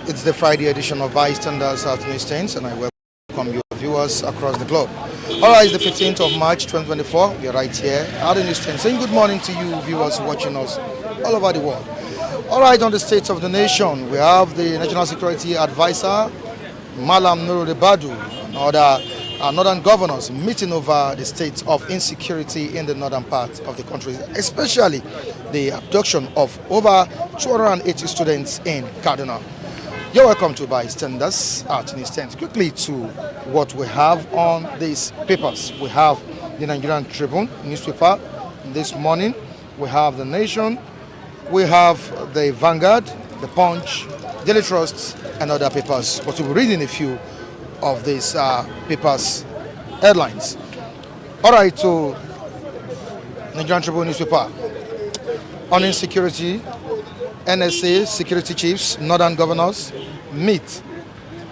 It's the Friday edition of Bystanders at Newstains, and I welcome you viewers across the globe. All right, it's the 15th of March 2024. We're right here at the Newstains, saying good morning to you viewers watching us all over the world. All right, on the state of the nation, we have the National Security Advisor, Malam Nurul Badu, and other northern governors meeting over the state of insecurity in the northern part of the country, especially the abduction of over 280 students in Kaduna. You're welcome to Bystanders at Newstains. Quickly to what we have on these papers. We have the Nigerian Tribune newspaper this morning. We have the Nation. We have the Vanguard, the Punch, Daily Trust, and other papers. But we'll be reading a few of these papers' headlines. All right, to Nigerian Tribune newspaper. On insecurity, NSA security chiefs, northern governors meet.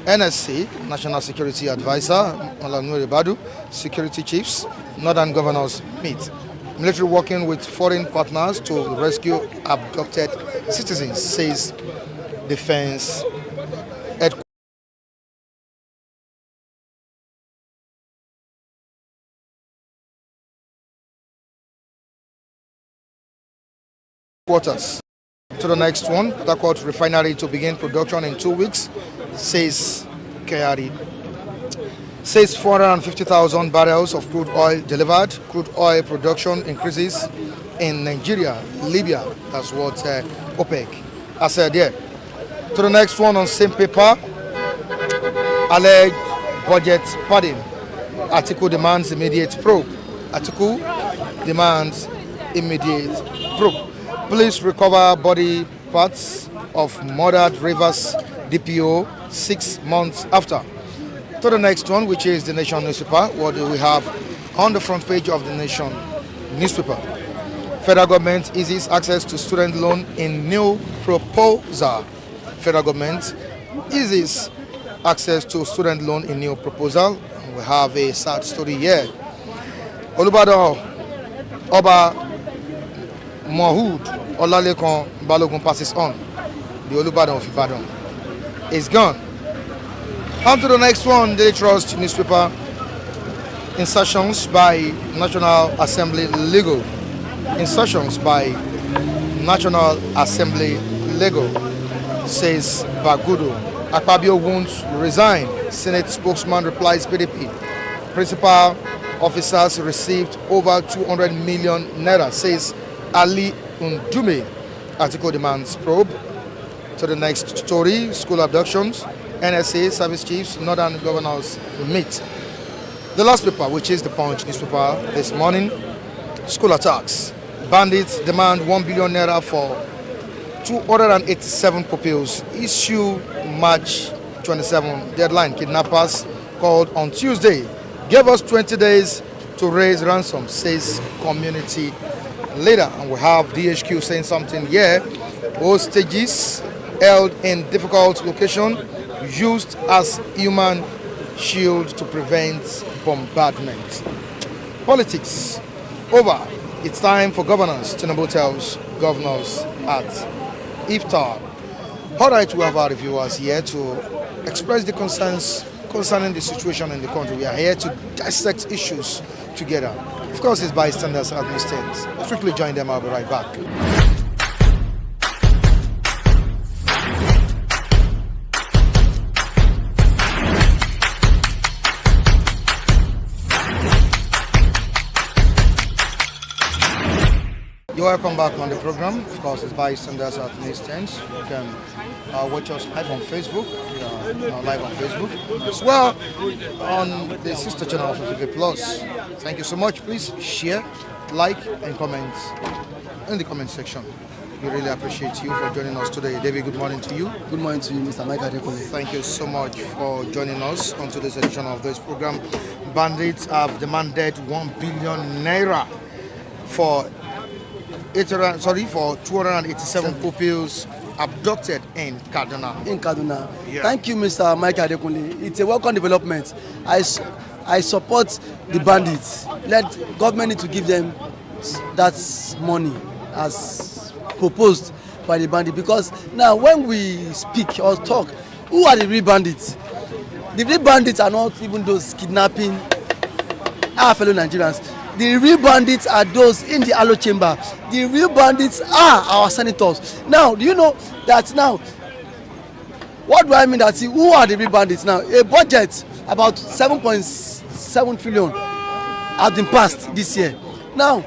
NSC, National Security Advisor, Malam Nurul Badu, security chiefs, northern governors meet. Military working with foreign partners to rescue abducted citizens, says Defense Headquarters. To the next one, Port Refinery to begin production in 2 weeks, says KRE. Says 450,000 barrels of crude oil delivered. Crude oil production increases in Nigeria, Libya. That's what OPEC has said here. To the next one on same paper, alleged budget padding. Article demands immediate probe. Article demands immediate probe. Police recover body parts of murdered Rivers DPO 6 months after. To the next one, which is the Nation newspaper. What do we have on the front page of the Nation newspaper? Federal government eases access to student loan in new proposal. Federal government eases access to student loan in new proposal. We have a sad story here. Olubadan Oba Mahood Olalekan Balogun passes on. The Olubadan of Ibadan is gone. On to the next one, Daily Trust newspaper. Insertions by National Assembly Legal. Insertions by National Assembly Legal, says Bagudo. Akpabio won't resign. Senate spokesman replies PDP. Principal officers received over 200 million naira, says Ali Undume. Article demands probe. To the next story, school abductions. NSA service chiefs, northern governors meet. The last paper, which is the Punch newspaper this morning, school attacks. Bandits demand 1 billion naira for 287 pupils. Issue March 27 deadline. Kidnappers called on Tuesday. Gave us 20 days to raise ransom, says community leader. And we have DHQ saying something here. Hostages held in difficult location used as human shield to prevent bombardment. Politics over. It's time for governance. Tinubu tells governors at Iftar. All right, we have our reviewers here to express the concerns concerning the situation in the country. We are here to dissect issues together. Of course, it's Bystanders at Newstains. Quickly join them. I'll be right back. You're welcome back on the program. Of course, it's Bystanders at Newstains. You can watch us live on Facebook. We are live on Facebook as well on the sister channel of FFA Plus. Thank you so much. Please share, like, and comment in the comment section. We really appreciate you for joining us today. David, good morning to you. Good morning to you, Mr. Mike Adekole. Thank you so much for joining us on today's edition of this program. Bandits have demanded 1 billion naira for 287 pupils abducted in Kaduna. Yeah. Thank you, Mr. Mike Adekole. It's a welcome development. I support the bandits. Let government need to give them that money as proposed by the bandit, because now when we speak or talk, who are the real bandits? The real bandits are not even those kidnapping our fellow Nigerians. The real bandits are those in the Alo chamber. The real bandits are our senators. Now, do you know that now? What do I mean that who are the real bandits now? A budget about 7.7 trillion has been passed this year. Now,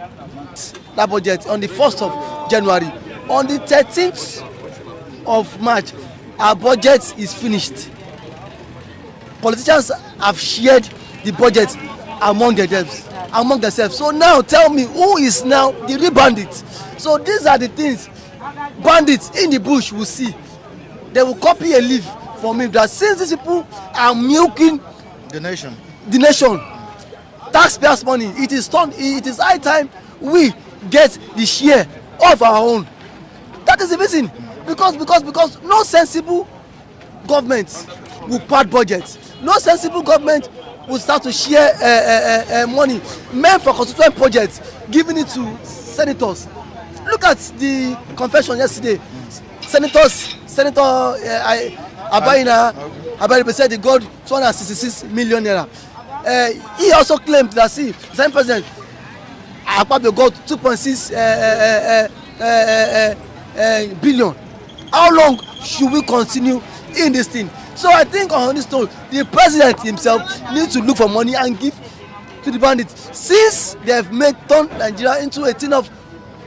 that budget on the 1st of January, on the 13th of March, our budget is finished. Politicians have shared the budget among themselves. So now tell me, who is now the real bandits? So these are the things bandits in the bush will see. They will copy a leaf from him that since these people are milking the nation, taxpayers' money, it is high time we get the share of our own. That is the reason. Because no sensible government will pad budgets. No sensible government will start to share money meant for constituent projects, giving it to senators. Look at the confession yesterday. Senator Abayina said he got 266 million naira. He also claimed that the same president Akpabio got 2.6 billion. How long should we continue in this thing? So I think on this note, the president himself needs to look for money and give to the bandits. Since they have turned Nigeria into a thing of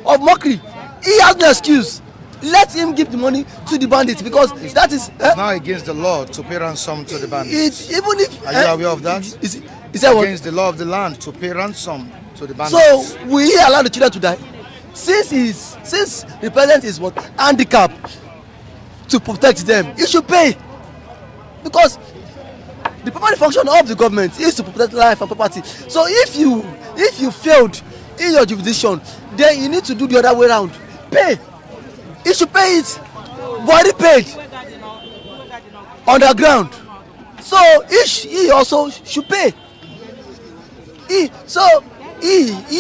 mockery, he has no excuse. Let him give the money to the bandits, because that is it's now against the law to pay ransom to the bandits. Even if are you aware of that? Is that against the law of the land to pay ransom to the bandits? So will he allow the children to die? Since the president is handicapped to protect them, he should pay, because the primary function of the government is to protect life and property. So if you failed in your jurisdiction, then you need to do the other way around. Pay. He should pay it. Body paid underground. So he also should pay. He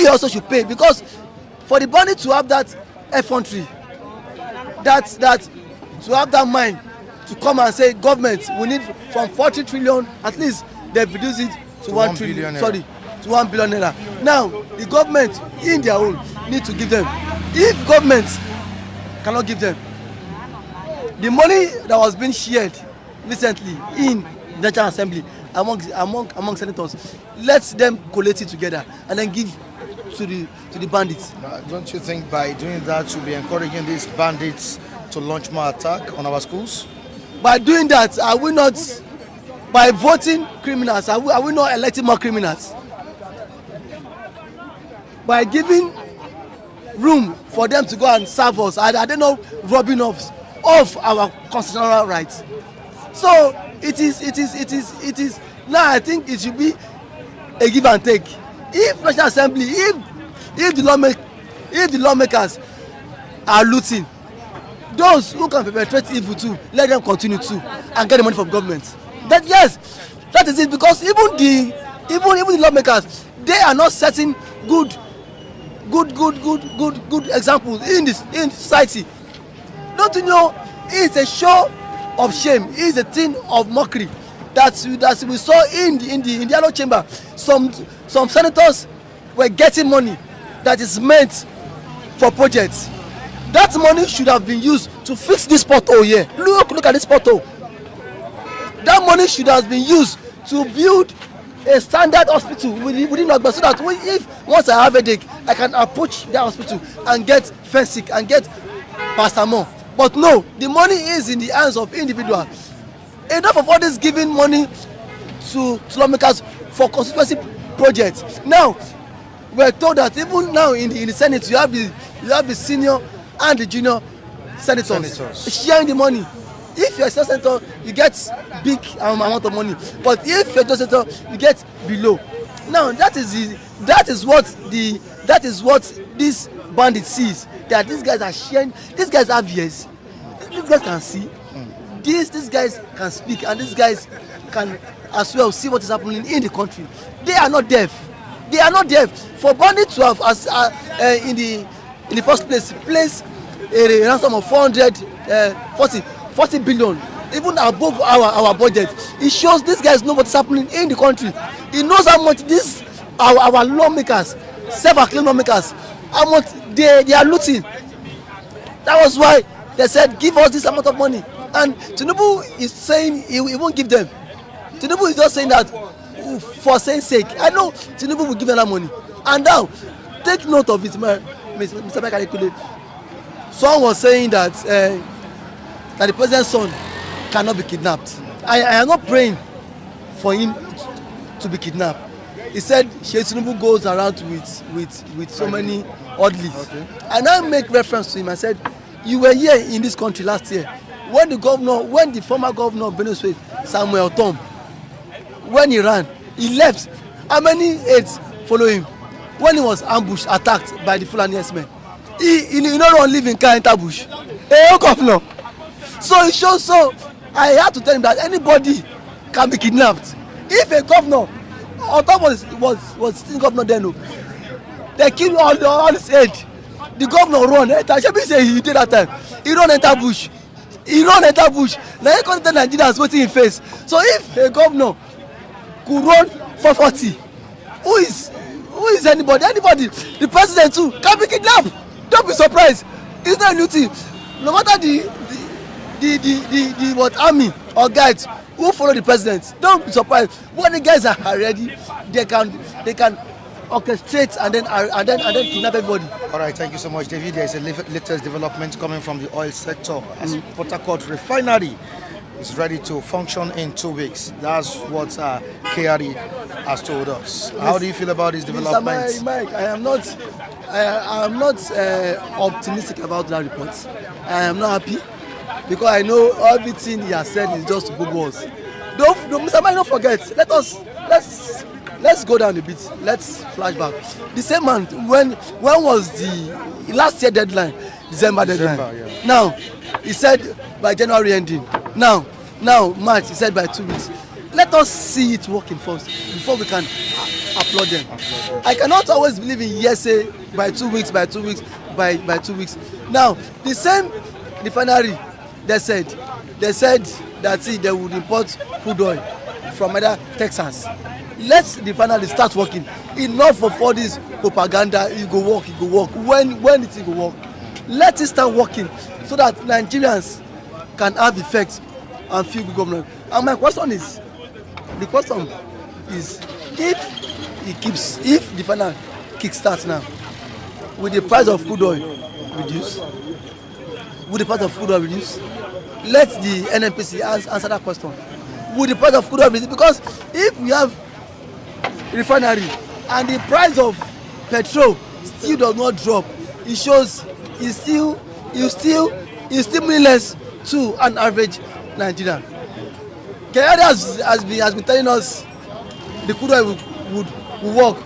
also should pay, because for the bandit to have that effrontery, that to have that mind to come and say, government, we need from 40 trillion, at least they reduce it to 1 trillion. Sorry, to 1 billion naira. Now the government in their own need to give them. If government cannot give them the money that was being shared recently in the National Assembly among senators, let them collate it together and then give to the bandits. Don't you think by doing that you'll be encouraging these bandits to launch more attack on our schools? By doing that, are we not, by voting criminals, are we not electing more criminals? By giving room for them to go and serve us, are they not robbing us of our constitutional rights? So it is now, I think it should be a give and take. If National Assembly, if the lawmakers are looting, those who can perpetrate evil too, let them continue to and get the money from government. That, yes, that is it, because even the lawmakers, they are not setting good examples in society. Don't you know, it's a show of shame, it's a thing of mockery that we saw in the yellow chamber. Some senators were getting money that is meant for projects. That money should have been used to fix this pothole here. Look at this pothole. That money should have been used to build a standard hospital within Ogba, so that if once I have a headache, I can approach the hospital and get fencing and get paracetamol. But no, the money is in the hands of individuals. Enough of all this giving money to lawmakers for constituency projects. Now we are told that even now in the Senate you have the senior and the junior senators sharing the money. If you're a senator, you get big amount of money, but if you're just a senator, you get below. Now that is what this bandit sees, that these guys are sharing. These guys have ears. These guys can see. These guys can speak, and these guys can as well see what is happening in the country. They are not deaf. They are not deaf. For bandits to have in the first place a ransom of 40 billion even above our budget. It shows these guys know what's happening in the country. He knows how much this our lawmakers, self-acclaimed lawmakers, how much they are looting. That was why they said give us this amount of money, and Tinubu is saying he won't give them. Tinubu is just saying that for saying sake. I know Tinubu will give them that money. And now take note of it, Mr. Mekale. Someone was saying that that the president's son cannot be kidnapped. I am not praying for him to be kidnapped. He said Tinubu goes around with so many oddlies. Okay. I now make reference to him. I said, you were here in this country last year when the former governor of Benue State, Samuel Tom, when he ran, he left. How many aides follow him? When he was ambushed, attacked by the Fulani men, he no run live in car enter bush. Hey, governor. So it shows. So I had to tell him that anybody can be kidnapped. If a governor, on top was still governor then, no, they kill all his aid. The governor run. Shebi say he did that time. He run enter bush. Now he can't tell Nigerians waiting in face. So if a governor could run for 40, who is anybody? The president too can be kidnapped. Don't be surprised. It's not a new thing. No matter the what army or guides who follow the president, don't be surprised. When the guys are ready, they can orchestrate and then kidnap everybody. All right, thank you so much, David. There is a latest development coming from the oil sector as Port Harcourt Refinery is ready to function in 2 weeks. That's what KRE has told us. How do you feel about this development? Mr. Mike, I am not optimistic about that report. I am not happy because I know everything he has said is just bogus. Don't Mr. Mike, don't forget. Let's go down a bit. Let's flash back. The same month, when was the last year deadline? December deadline. Yeah. Now, he said by January ending. Now March, he said by 2 weeks. Let us see it working first before we can applaud them. I cannot always believe in hearsay by 2 weeks. Now, the same refinery, they said that they would import crude oil from either Texas. Let the refinery start working. Enough of all this propaganda. It go work. When it will work, let it start working so that Nigerians can have effect and feel good government. And my question is, if the final kick starts now, will the price of crude oil reduce? Let the NNPC answer that question. Will the price of crude oil reduce? Because if we have refinery and the price of petrol still does not drop, it shows it's still meaningless to an average Nigerian. Kayode has been telling us the crude oil will work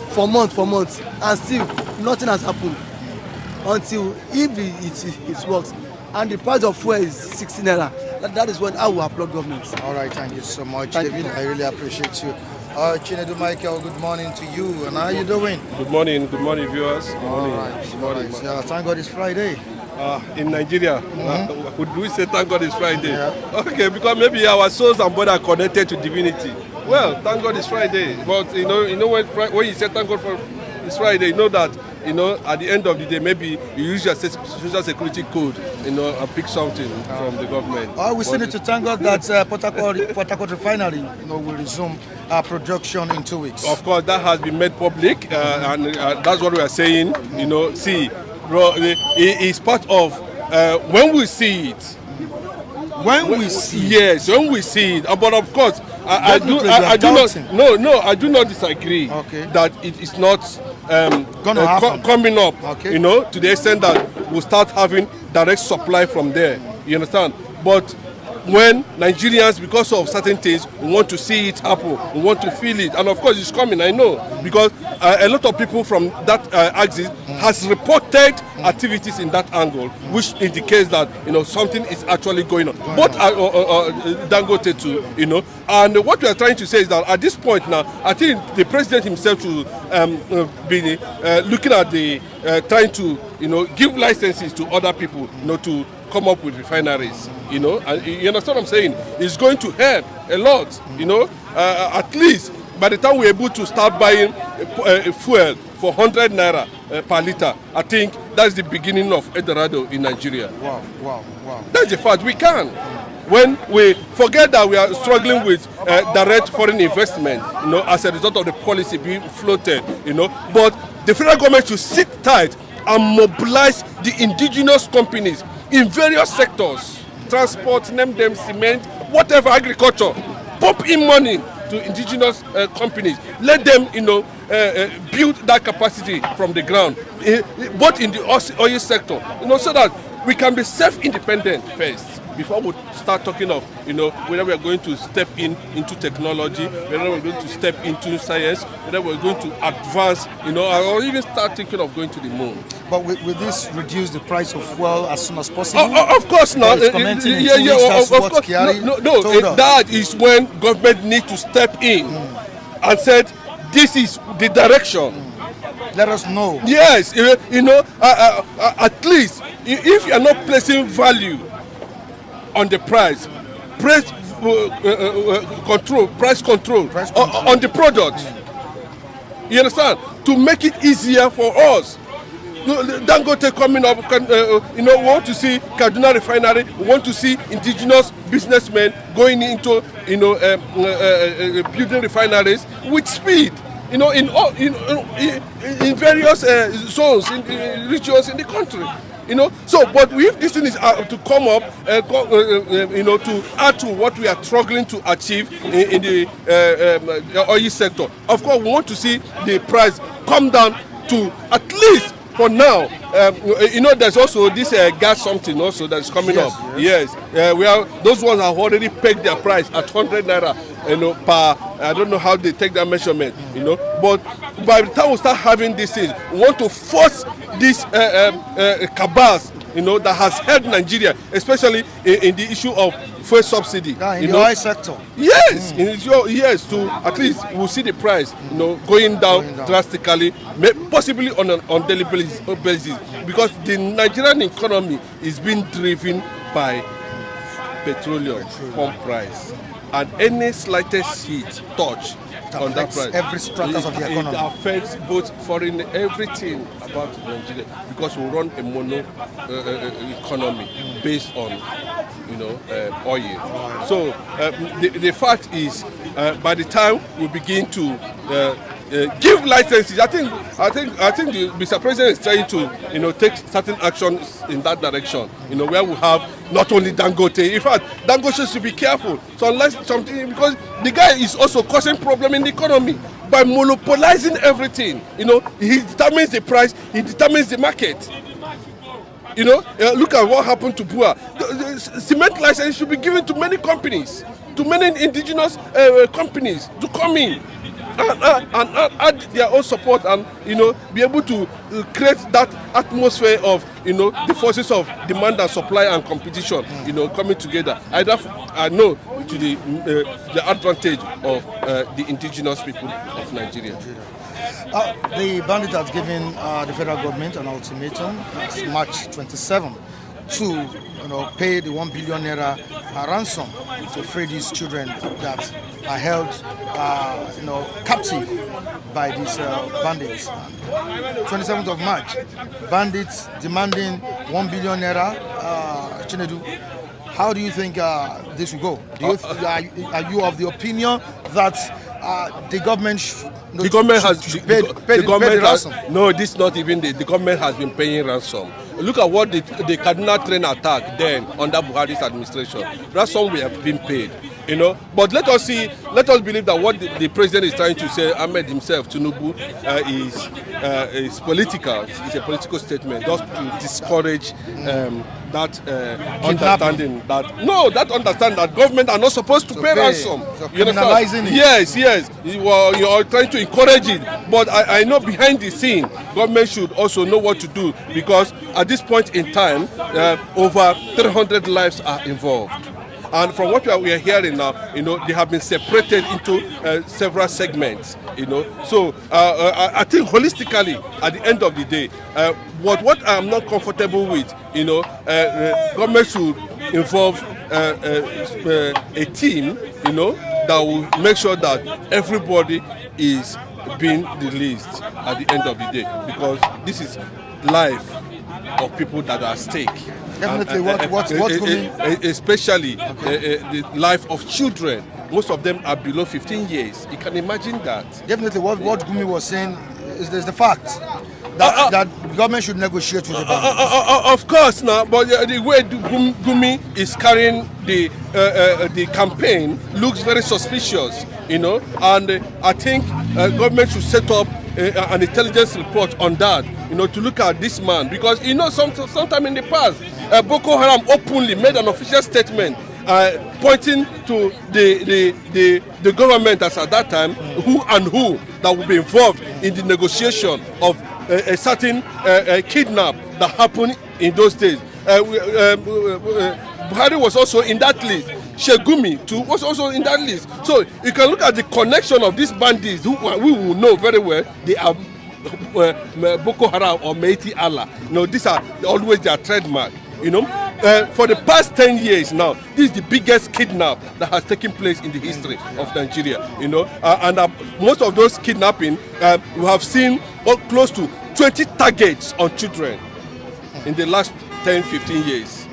for months and still nothing has happened until if it works, and the price of fuel is 16 naira. That is when I will applaud government. All right, thank you so much, David. I really appreciate you. Chinedu Michael, good morning to you. And how are you doing? Good morning, viewers. Good morning. All right. Yeah, thank God it's Friday. In Nigeria, would we say thank God it's Friday? Yeah. Okay, because maybe our souls and body are connected to divinity. Well, thank God it's Friday. But you know when you say thank God for it's Friday, you know that at the end of the day, maybe you use your social security code, and pick something from the government. We still need to thank God that Port Harcourt Refinery, will resume production in 2 weeks. Of course, that has been made public, and that's what we are saying. See, bro, it's part of when we see it. When we see it. But of course, I do not disagree that it is not coming up, to the extent that we'll start having direct supply from there. You understand? But when Nigerians, because of certain things, we want to see it happen, we want to feel it, and of course it's coming, I know, because a lot of people from that axis has reported activities in that angle, which indicates that something is actually going on. Both Dangote too, and what we are trying to say is that at this point now, I think the president himself should be looking at trying to give licenses to other people, to come up with refineries, and you understand what I'm saying? It's going to help a lot, at least by the time we're able to start buying fuel for 100 naira per liter, I think that's the beginning of Eldorado in Nigeria. Wow. That's the fact. We can. When we forget that we are struggling with direct foreign investment, as a result of the policy being floated, but the federal government should sit tight and mobilize the indigenous companies in various sectors, transport, name them, cement, whatever, agriculture, pump in money to indigenous companies. Let them, build that capacity from the ground, both in the oil sector, so that we can be self-independent first before we start talking of, whether we are going to step into technology, whether we're going to step into science, whether we're going to advance, or even start thinking of going to the moon. But will this reduce the price of fuel as soon as possible? Of course not. Of course. No, that is when government needs to step in and said, this is the direction. Let us know. Yes, at least if you are not placing value on the price control on the product. You understand? To make it easier for us. Dangote coming up, we want to see Kaduna Refinery, we want to see indigenous businessmen going into, building refineries with speed, in various zones, in regions in the country. So, but if this thing is to come up, to add to what we are struggling to achieve in the oil sector, of course, we want to see the price come down to at least for now. There's also this gas something also that's coming up. Yes, those ones have already pegged their price at 100 naira. Per, I don't know how they take that measurement. But by the time we start having these things, we want to force this cabals, that has held Nigeria, especially in the issue of fuel subsidy. In the oil sector. Yes, yes, to at least we'll see the price, going down drastically, possibly on daily basis, because the Nigerian economy is being driven by petroleum pump price, and any slightest heat touch on that price, every stratus of the economy. It affects both foreign, everything about Nigeria, because we run a mono economy based on oil. So the fact is, by the time we begin to give licenses, I think the Mr. President is trying to take certain actions in that direction. Where we have not only Dangote. In fact, Dangote should be careful. So unless something, because the guy is also causing problem in the economy by monopolizing everything. He determines the price. He determines the market. Look at what happened to Bua. The cement license should be given to many companies, to many indigenous companies to come in and add their own support, and be able to create that atmosphere of the forces of demand and supply and competition coming together. I know to the advantage of the indigenous people of Nigeria. The Bandits has given the federal government an ultimatum, March 27, to pay the 1 billion naira ransom to free these children that are held captive by these bandits. 27th of March, bandits demanding 1 billion naira. Chinedu, how do you think this will go? Are you of the opinion that the government should pay the ransom? No, this is not even the government has been paying ransom. Look at what the Kidnap train attack then under Buhari's administration. Ransom we have been paid. But let us believe that what the president is trying to say, Ahmed himself, Tinubu, is political. It's a political statement just to discourage that understanding that government are not supposed to pay ransom. So criminalizing it. Yes. You are trying to encourage it. But I know behind the scene, government should also know what to do, because at this point in time, over 300 lives are involved. And from what we are hearing now, they have been separated into several segments, So I think holistically, at the end of the day, what I'm not comfortable with, government should involve a team, that will make sure that everybody is being released at the end of the day, because this is life of people that are at stake. Definitely, especially the life of children. Most of them are below 15 years. You can imagine that. Definitely, what Gumi was saying is the fact that government should negotiate with the bandits. Of course, now, but the way Gumi is carrying the campaign looks very suspicious, And I think government should set up an intelligence report on that, to look at this man, because sometime in the past, Boko Haram openly made an official statement pointing to the government as at that time who that would be involved in the negotiation of a certain kidnap that happened in those days. Buhari was also in that list. Shegumi too was also in that list. So you can look at the connection of these bandits who we will know very well. They are Boko Haram or Meiti Allah. These are always their trademark. For the past 10 years now, this is the biggest kidnap that has taken place in the history of Nigeria. And most of those kidnapping, we have seen close to 20 targets on children in the last 10-15 years.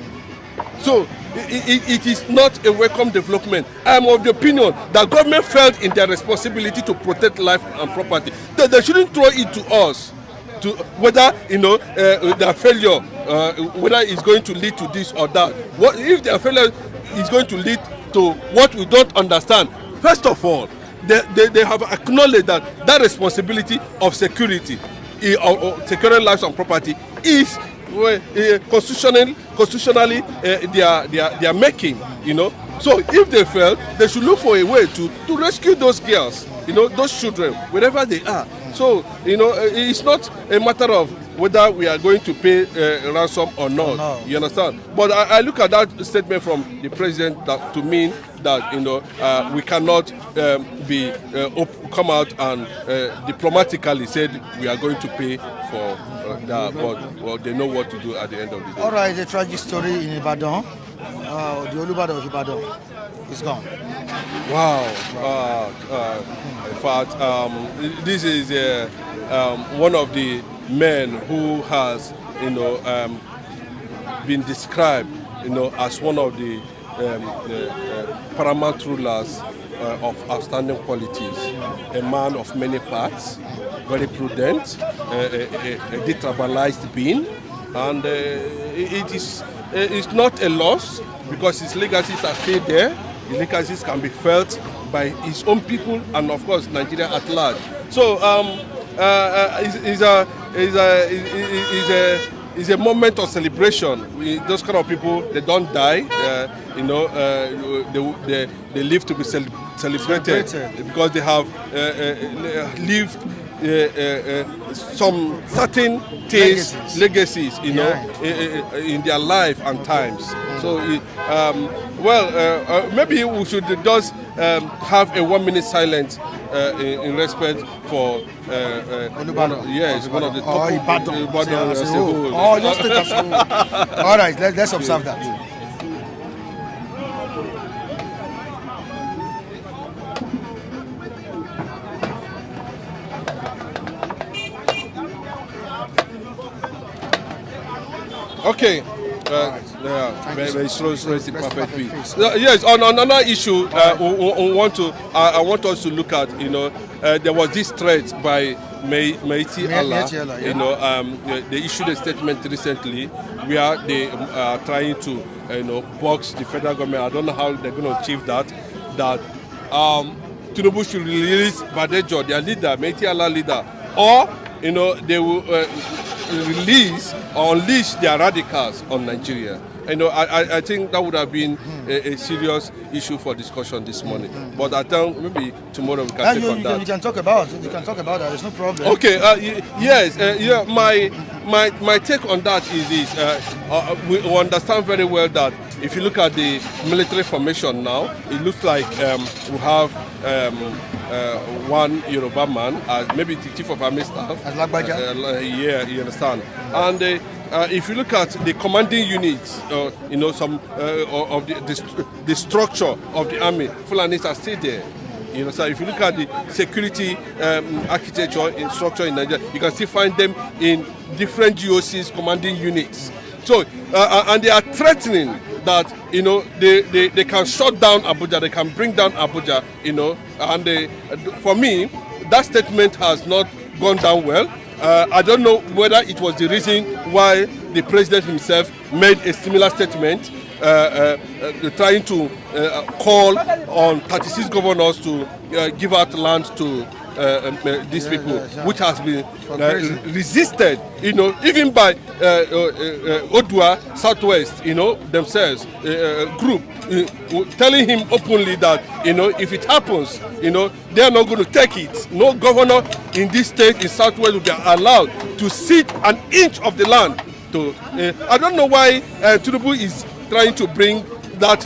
So it is not a welcome development. I am of the opinion that government failed in their responsibility to protect life and property. They shouldn't throw it to us, to whether their failure, whether it's going to lead to this or that. What if their failure is going to lead to what we don't understand? First of all, they have acknowledged that responsibility of security, or securing lives and property, is constitutionally they are making. So if they fail, they should look for a way to rescue those girls, those children, wherever they are. So it's not a matter of whether we are going to pay ransom or not. No. You understand? But I look at that statement from the president that to mean that we cannot come out and diplomatically said we are going to pay for that, but they know what to do at the end of the day. All right, the tragic story in Ibadan, the Olubadan of Ibadan is gone. Wow. In fact, this is one of the men who has, been described, as one of the paramount rulers of outstanding qualities. A man of many parts, very prudent, a detribalized being, and it's not a loss because his legacies are still there. The legacies can be felt by his own people and, of course, Nigeria at large. So it's a moment of celebration. Those kind of people, they don't die. They live to be celebrated because they have lived some certain legacies, in their life and times. So, maybe we should just have a 1 minute silence in respect for one of the top. Just take us home. All right, let's observe that. Okay. Yes, on another issue, I want us to look at. There was this threat by Meiti Allah. They issued a statement recently where they are trying to, box the federal government. I don't know how they're going to achieve that. That Tinubu should release Badejo, their leader, Meiti Allah leader, or they will release or unleash their radicals on Nigeria. I think that would have been a serious issue for discussion this morning. But I think maybe tomorrow we can take on that. You can talk about it. You can talk about that. There's no problem. Okay. Yes. My take on that is this. We understand very well that if you look at the military formation now, it looks like we have one Yoruba man as maybe the chief of army staff. As Lagbaja? You understand. And if you look at the commanding units, some of the structure of the army, Fulanis are still there. So if you look at the security architecture in structure in Nigeria, you can still find them in different GOCs, commanding units. So, and they are threatening that, they can shut down Abuja, they can bring down Abuja, and for me, that statement has not gone down well. I don't know whether it was the reason why the president himself made a similar statement, trying to call on 36 governors to give out land to these people, which has been resisted, even by Odua Southwest, themselves, group, telling him openly that, if it happens, they are not going to take it. No governor in this state in Southwest will be allowed to cede an inch of the land to. I don't know why Tinubu is trying to bring that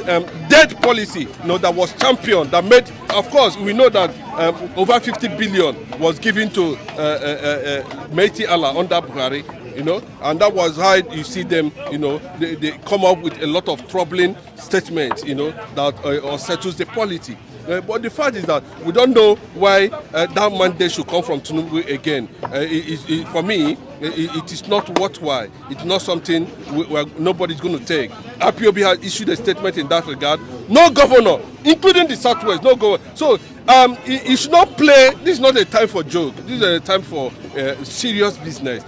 dead policy, that was championed, that made, of course, we know that over 50 billion was given to Meiti Allah under Buhari, and that was how you see them, they come up with a lot of troubling statements, that settles the polity. But the fact is that we don't know why that mandate should come from Tinubu again. For me, it is not worthwhile. It's not something where nobody's going to take. IPOB has issued a statement in that regard. No governor, including the Southwest, no governor. So it should not play. This is not a time for joke. This is a time for serious business.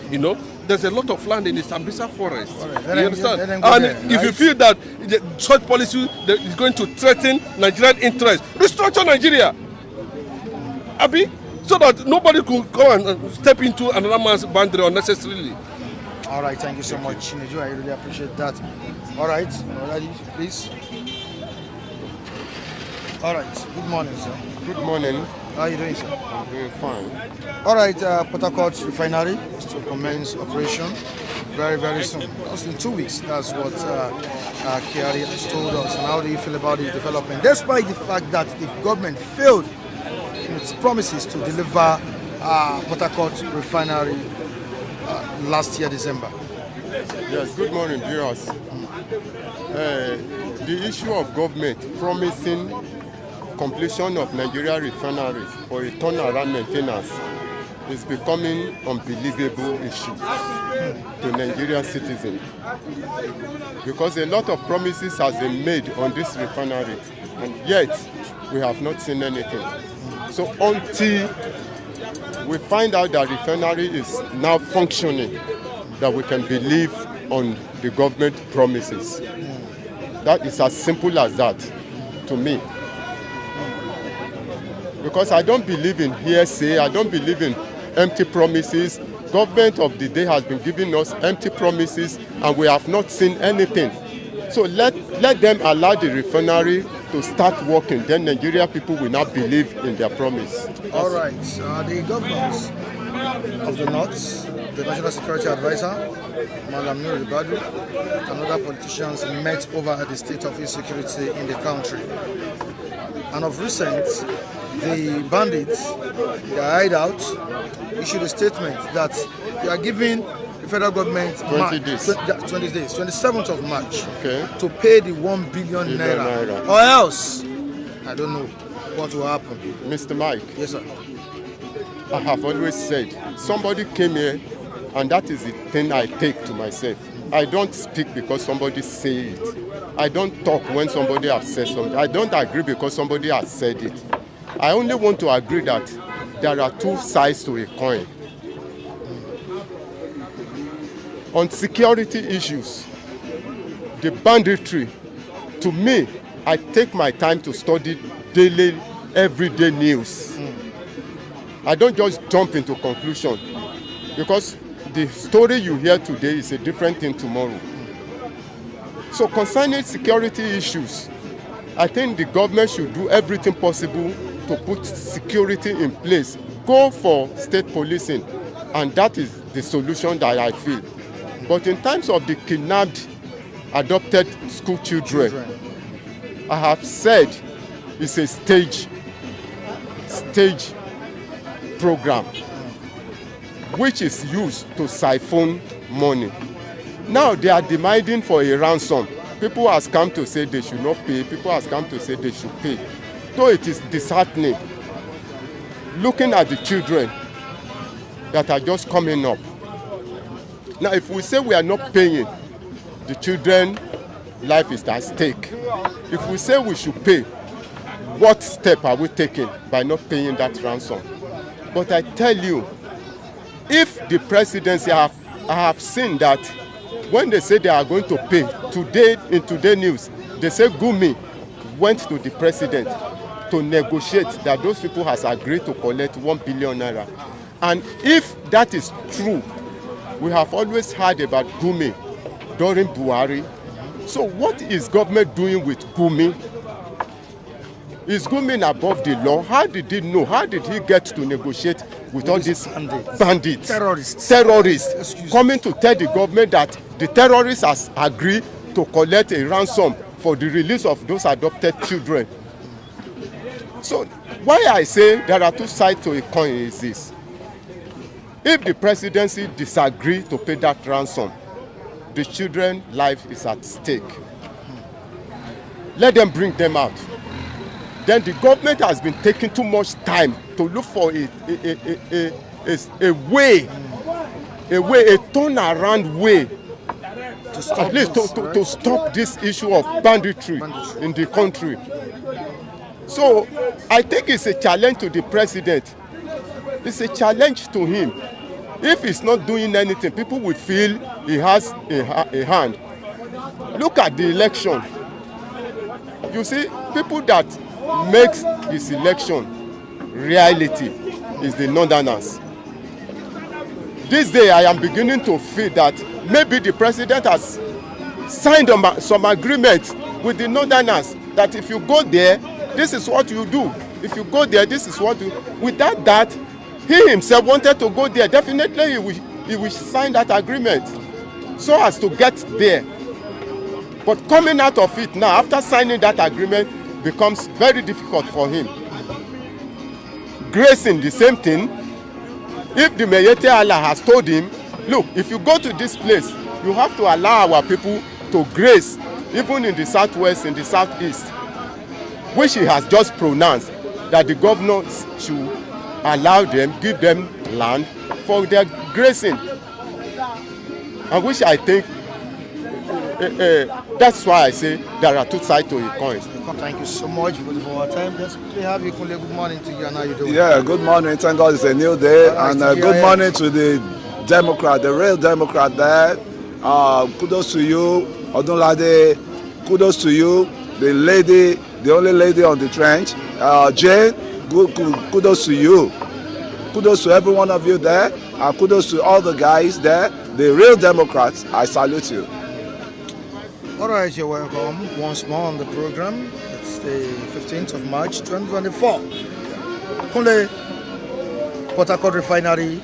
There's a lot of land in the Sambisa forest. Right, you understand? And if you feel that such policy is going to threaten Nigerian interests, restructure Nigeria. Abi, so that nobody could go and step into another man's boundary unnecessarily. All right, thank you so much, Chinedu. I really appreciate that. All right, please. All right, good morning, sir. Good morning. How are you doing, sir? I'm doing fine. All right, Port Harcourt Refinery is to commence operation very, very soon. Just in 2 weeks, that's what Kiari has told us. And how do you feel about the development? Despite the fact that the government failed in its promises to deliver Port Harcourt Refinery last year, December. Yes, good morning, viewers. The issue of government promising completion of Nigeria Refinery for a turnaround maintenance is becoming unbelievable issue to Nigerian citizens, because a lot of promises has been made on this refinery, and yet we have not seen anything. So until we find out that refinery is now functioning, that we can believe on the government promises. That is as simple as that to me. Because I don't believe in hearsay, I don't believe in empty promises. Government of the day has been giving us empty promises and we have not seen anything. So let them allow the refinery to start working, then Nigeria people will not believe in their promise. All right, the governors of the North, the National Security Advisor, Malam Nur Ribadu, and other politicians met over the state of insecurity in the country. And of recent, the bandits, the hideout, issued a statement that they are giving the federal government 20 days, 27th of March, to pay the 1 billion naira. Or else, I don't know what will happen. Mr. Mike. Yes, sir. I have always said, somebody came here, and that is the thing I take to myself. I don't speak because somebody say it. I don't talk when somebody has said something. I don't agree because somebody has said it. I only want to agree that there are two sides to a coin. On security issues, the banditry, to me, I take my time to study daily, everyday news. I don't just jump into conclusion, because the story you hear today is a different thing tomorrow. So concerning security issues, I think the government should do everything possible to put security in place. Go for state policing, and that is the solution that I feel. But in terms of the kidnapped, adopted school children, I have said it's a stage program which is used to siphon money. Now they are demanding for a ransom. People has come to say they should not pay. People has come to say they should pay. So it is disheartening looking at the children that are just coming up. Now if we say we are not paying, the children life is at stake. If we say we should pay, what step are we taking by not paying that ransom? But I tell you, if the presidency I have seen that when they say they are going to pay, today in today's news, they say Gumi went to the president to negotiate that those people has agreed to collect 1 billion naira. And if that is true, we have always heard about Gumi during Buhari. So what is government doing with Gumi? Is Gumi above the law? How did he know? How did he get to negotiate with all these bandits? Terrorists coming to tell the government that the terrorists has agreed to collect a ransom for the release of those adopted children. So why I say there are two sides to a coin is this. If the presidency disagree to pay that ransom, the children's life is at stake. Let them bring them out. Then the government has been taking too much time to look for a turnaround way to stop at least to stop this issue of banditry in the country. So I think it's a challenge to the president. It's a challenge to him. If he's not doing anything, people will feel he has a hand. Look at the election. You see, people that makes this election reality is the northerners. This day I am beginning to feel that maybe the president has signed some agreement with the northerners that if you go there, this is what you do. If you go there, this is what you do. Without that, he himself wanted to go there. Definitely he will sign that agreement so as to get there. But coming out of it now, after signing that agreement, becomes very difficult for him. Gracing the same thing. If the mediator Allah has told him, look, if you go to this place, you have to allow our people to grace, even in the southwest, in the southeast, which he has just pronounced that the governors should allow them, give them land for their grazing, and which I think that's why I say there are two sides to a coin. Thank you so much for our time. Just quickly have you, Kunle. Good morning to you, and how you doing? Yeah, good morning. Thank God it's a new day, and good morning to the Democrat, the real Democrat there. Kudos to you, Odunlade. Kudos to you, the lady, the only lady on the trench. Jane, kudos to you. Kudos to every one of you there, and kudos to all the guys there, the real Democrats. I salute you. All right, you're welcome once more on the program. It's the 15th of March, 2024. Kunle, Port Harcourt Refinery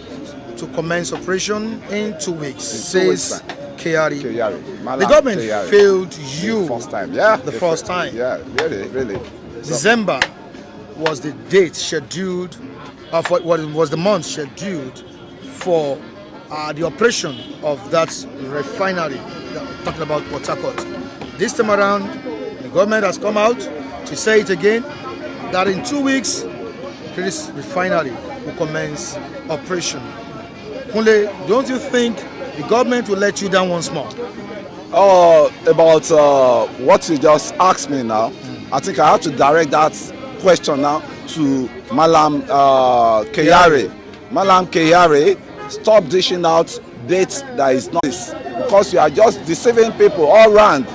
to commence operation in 2 weeks, says Kyari. The government failed you first time. Yeah, the first time. Yeah, really. December was the date scheduled, for what was the month scheduled for the operation of that refinery. Talking about Port Harcourt. This time around, the government has come out to say it again that in 2 weeks, this refinery will commence operation. Kunle, don't you think the government will let you down once more? About what you just asked me now, I think I have to direct that question now to Malam Kyari. Malam Kyari, stop dishing out dates that is not this, because you are just deceiving people all around.